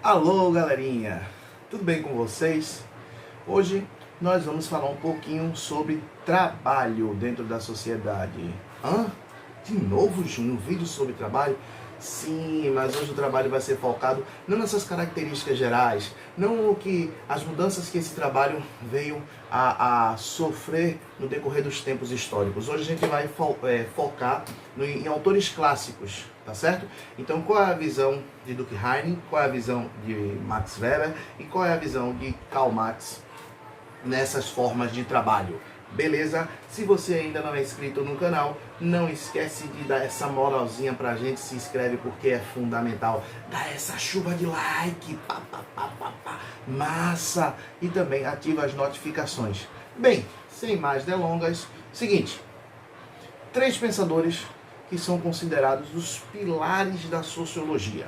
Alô, galerinha! Tudo bem com vocês? Hoje nós vamos falar um pouquinho sobre trabalho dentro da sociedade. Hã? De novo, Júnior, um vídeo sobre trabalho? Sim, mas hoje o trabalho vai ser focado não nessas características gerais, não no que as mudanças que esse trabalho veio a sofrer no decorrer dos tempos históricos. Hoje a gente vai focar em autores clássicos, tá certo? Então, qual é a visão de Durkheim, qual é a visão de Max Weber e qual é a visão de Karl Marx nessas formas de trabalho? Beleza? Se você ainda não é inscrito no canal, não esquece de dar essa moralzinha pra gente, se inscreve porque é fundamental. Dá essa chuva de like, pá, pá, pá, pá, pá. Massa! E também ativa as notificações. Bem, sem mais delongas, seguinte, 3 pensadores que são considerados os pilares da sociologia.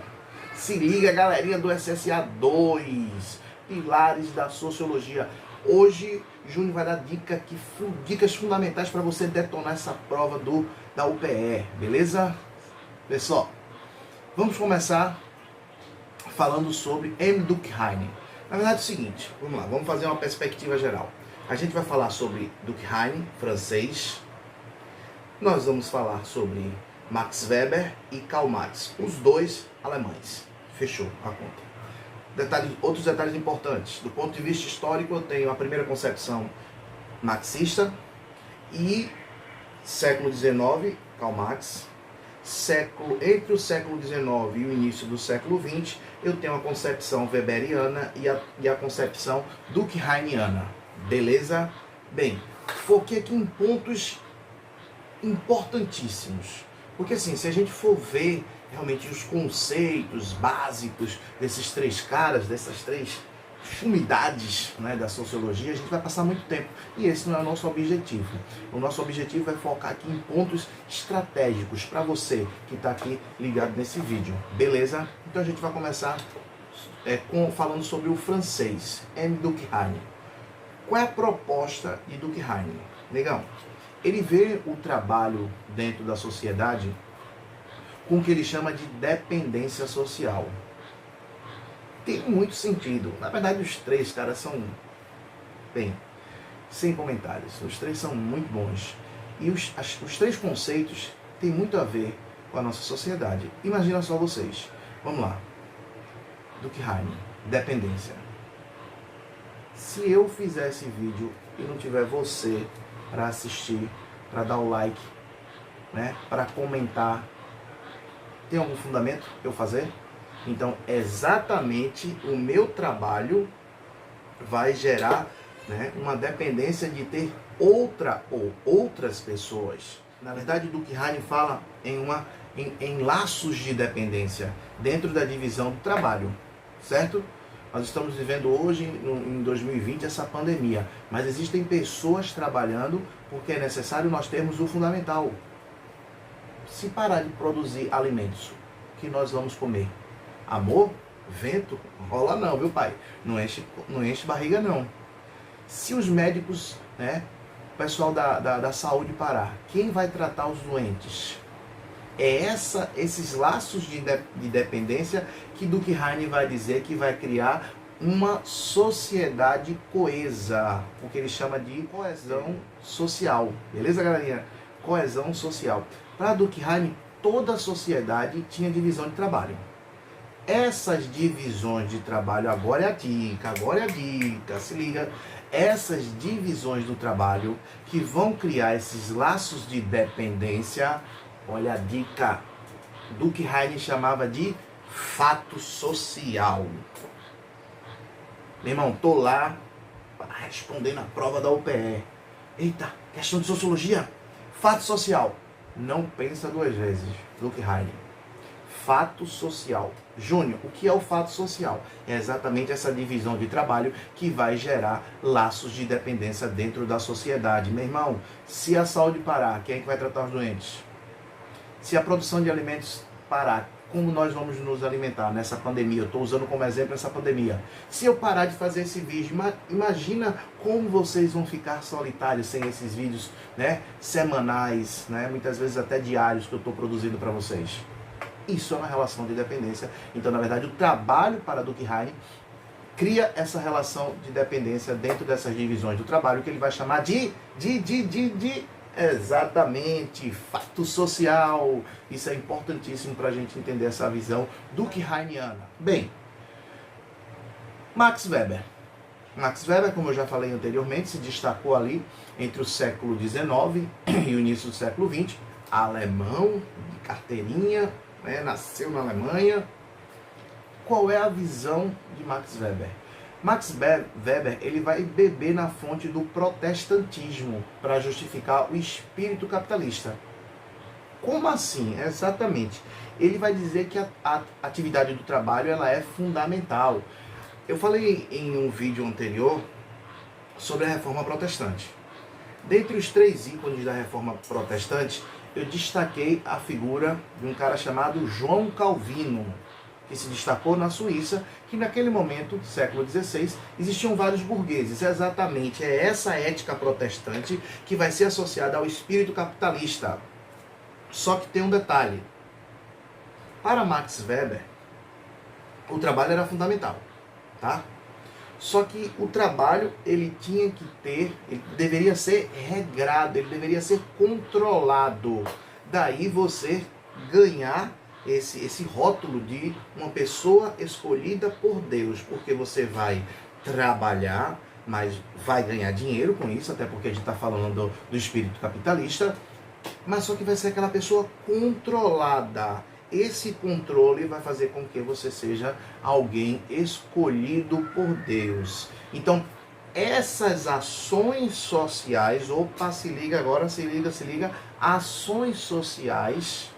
Se liga, galerinha do SSA 2, pilares da sociologia. Hoje, Júnior vai dar dicas fundamentais para você detonar essa prova da UPE, beleza? Pessoal, vamos começar falando sobre M. Durkheim. Na verdade é o seguinte, vamos lá, vamos fazer uma perspectiva geral. A gente vai falar sobre Durkheim, francês. Nós vamos falar sobre Max Weber e Karl Marx, os dois alemães. Fechou a conta. Outros detalhes importantes. Do ponto de vista histórico, eu tenho a primeira concepção marxista e século XIX, Karl Marx. Entre o século XIX e o início do século XX, eu tenho a concepção weberiana e a concepção durkheimiana. Beleza? Bem, foquei aqui em pontos importantíssimos. Porque assim, se a gente for ver realmente os conceitos básicos desses 3 caras, dessas 3 sumidades, né, da sociologia, a gente vai passar muito tempo. E esse não é o nosso objetivo. O nosso objetivo é focar aqui em pontos estratégicos para você que está aqui ligado nesse vídeo. Beleza? Então a gente vai começar falando sobre o francês, M. Durkheim. Qual é a proposta de Durkheim? Negão, ele vê o trabalho dentro da sociedade com o que ele chama de dependência social. Tem muito sentido. Na verdade, os 3 caras são, bem, sem comentários. Os 3 são muito bons. E os 3 conceitos têm muito a ver com a nossa sociedade. Imagina só vocês. Vamos lá. Durkheim, dependência. Se eu fizer esse vídeo e não tiver você para assistir, para dar o like, né, para comentar, tem algum fundamento eu fazer? Então, exatamente o meu trabalho vai gerar, né, uma dependência de ter outra ou outras pessoas. Na verdade, Durkheim fala em laços de dependência dentro da divisão do trabalho, certo? Nós estamos vivendo hoje, em 2020, essa pandemia, mas existem pessoas trabalhando porque é necessário nós termos o fundamental. Se parar de produzir alimentos, o que nós vamos comer? Amor? Vento? Rola não, viu, pai? Não enche barriga, não. Se os médicos, né, o pessoal da saúde parar, quem vai tratar os doentes? É esses laços de dependência que Durkheim vai dizer que vai criar uma sociedade coesa, o que ele chama de coesão social. Beleza, galerinha? Coesão social. Para Durkheim, toda a sociedade tinha divisão de trabalho. Essas divisões de trabalho, agora é a dica, se liga. Essas divisões do trabalho que vão criar esses laços de dependência, olha a dica, Durkheim chamava de fato social. Meu irmão, tô lá respondendo a prova da UPE. Eita, questão de sociologia, fato social. Não pensa 2 vezes, Durkheim. Fato social. Júnior, o que é o fato social? É exatamente essa divisão de trabalho que vai gerar laços de dependência dentro da sociedade. Meu irmão, se a saúde parar, quem é que vai tratar os doentes? Se a produção de alimentos parar, como nós vamos nos alimentar nessa pandemia? Eu estou usando como exemplo essa pandemia. Se eu parar de fazer esse vídeo, imagina como vocês vão ficar solitários sem esses vídeos, né, semanais, né, muitas vezes até diários que eu estou produzindo para vocês. Isso é uma relação de dependência. Então, na verdade, o trabalho para Durkheim cria essa relação de dependência dentro dessas divisões do trabalho, que ele vai chamar de exatamente, fato social. Isso é importantíssimo para a gente entender essa visão durkheimiana. Bem, Max Weber. Max Weber, como eu já falei anteriormente, se destacou ali entre o século XIX e o início do século XX, alemão, de carteirinha, né, nasceu na Alemanha. Qual é a visão de Max Weber? Max Weber ele vai beber na fonte do protestantismo para justificar o espírito capitalista. Como assim? Exatamente. Ele vai dizer que a atividade do trabalho ela é fundamental. Eu falei em um vídeo anterior sobre a Reforma Protestante. Dentre os 3 ícones da Reforma Protestante, eu destaquei a figura de um cara chamado João Calvino, que se destacou na Suíça, que naquele momento, século XVI, existiam vários burgueses. Exatamente, é essa ética protestante que vai ser associada ao espírito capitalista. Só que tem um detalhe. Para Max Weber, o trabalho era fundamental, tá? Só que o trabalho, ele deveria ser regrado, ele deveria ser controlado. Daí você ganhar esse rótulo de uma pessoa escolhida por Deus, porque você vai trabalhar, mas vai ganhar dinheiro com isso, até porque a gente está falando do espírito capitalista, mas só que vai ser aquela pessoa controlada. Esse controle vai fazer com que você seja alguém escolhido por Deus. Então, essas ações sociais, opa, se liga agora, se liga, ações sociais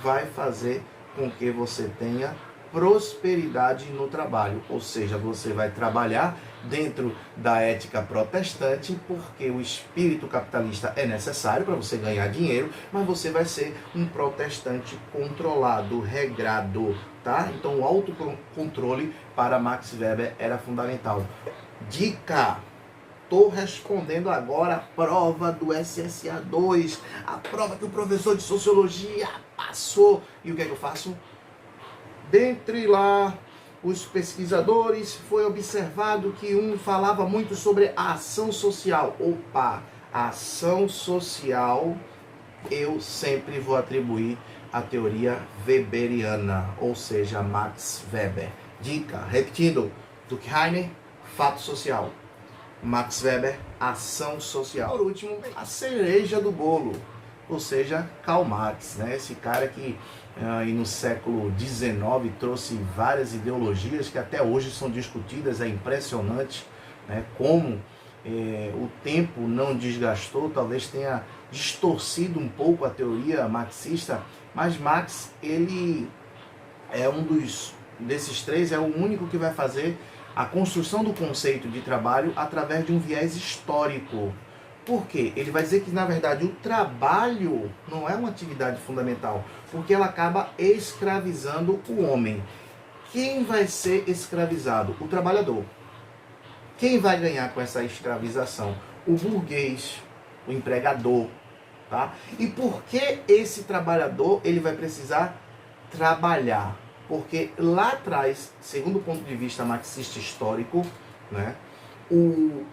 vai fazer com que você tenha prosperidade no trabalho. Ou seja, você vai trabalhar dentro da ética protestante, porque o espírito capitalista é necessário para você ganhar dinheiro, mas você vai ser um protestante controlado, regrado, tá? Então o autocontrole para Max Weber era fundamental. Dica! Estou respondendo agora a prova do SSA2, a prova que o professor de Sociologia passou. E o que é que eu faço? Dentre lá os pesquisadores, foi observado que um falava muito sobre a ação social. Opa, a ação social eu sempre vou atribuir à teoria weberiana, ou seja, Max Weber. Dica, repetindo, Durkheim, fato social. Max Weber, ação social. Por último, a cereja do bolo, ou seja, Karl Marx, né? Esse cara que no século XIX trouxe várias ideologias que até hoje são discutidas. É impressionante, né? Como o tempo não desgastou, talvez tenha distorcido um pouco a teoria marxista, mas Marx, ele é desses 3, é o único que vai fazer a construção do conceito de trabalho através de um viés histórico. Por quê? Ele vai dizer que, na verdade, o trabalho não é uma atividade fundamental, porque ela acaba escravizando o homem. Quem vai ser escravizado? O trabalhador. Quem vai ganhar com essa escravização? O burguês, o empregador. Tá? E por que esse trabalhador ele vai precisar trabalhar? Porque lá atrás, segundo o ponto de vista marxista histórico, né, o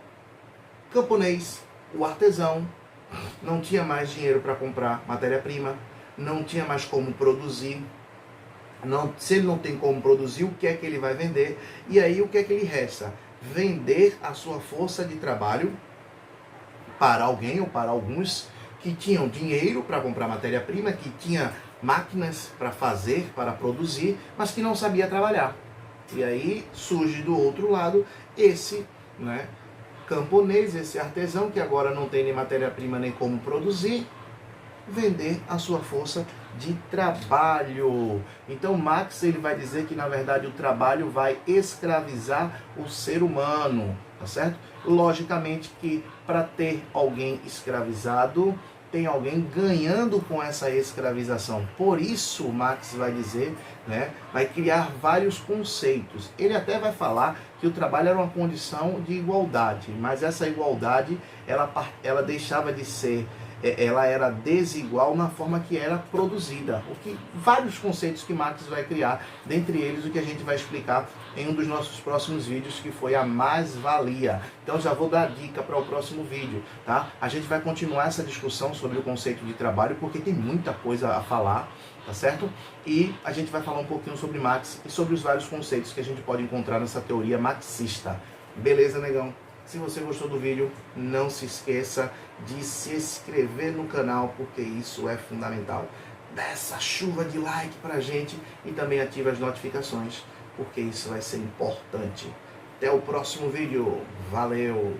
camponês, o artesão, não tinha mais dinheiro para comprar matéria-prima, não tinha mais como produzir. Se ele não tem como produzir, o que é que ele vai vender? E aí o que é que lhe resta? Vender a sua força de trabalho para alguém ou para alguns que tinham dinheiro para comprar matéria-prima, que tinha máquinas para fazer, para produzir, mas que não sabia trabalhar. E aí surge do outro lado esse, né, camponês, esse artesão que agora não tem nem matéria-prima nem como produzir, vender a sua força de trabalho. Então Marx ele vai dizer que na verdade o trabalho vai escravizar o ser humano, tá certo? Logicamente que para ter alguém escravizado, tem alguém ganhando com essa escravização. Por isso, Marx vai dizer, né, vai criar vários conceitos. Ele até vai falar que o trabalho era uma condição de igualdade, mas essa igualdade, ela deixava de ser ela era desigual na forma que era produzida. Vários conceitos que Marx vai criar, dentre eles o que a gente vai explicar em um dos nossos próximos vídeos, que foi a mais-valia. Então já vou dar dica para o próximo vídeo, tá? A gente vai continuar essa discussão sobre o conceito de trabalho, porque tem muita coisa a falar, tá certo? E a gente vai falar um pouquinho sobre Marx e sobre os vários conceitos que a gente pode encontrar nessa teoria marxista. Beleza, negão? Se você gostou do vídeo, não se esqueça de se inscrever no canal, porque isso é fundamental. Dá essa chuva de like pra gente e também ativa as notificações, porque isso vai ser importante. Até o próximo vídeo. Valeu!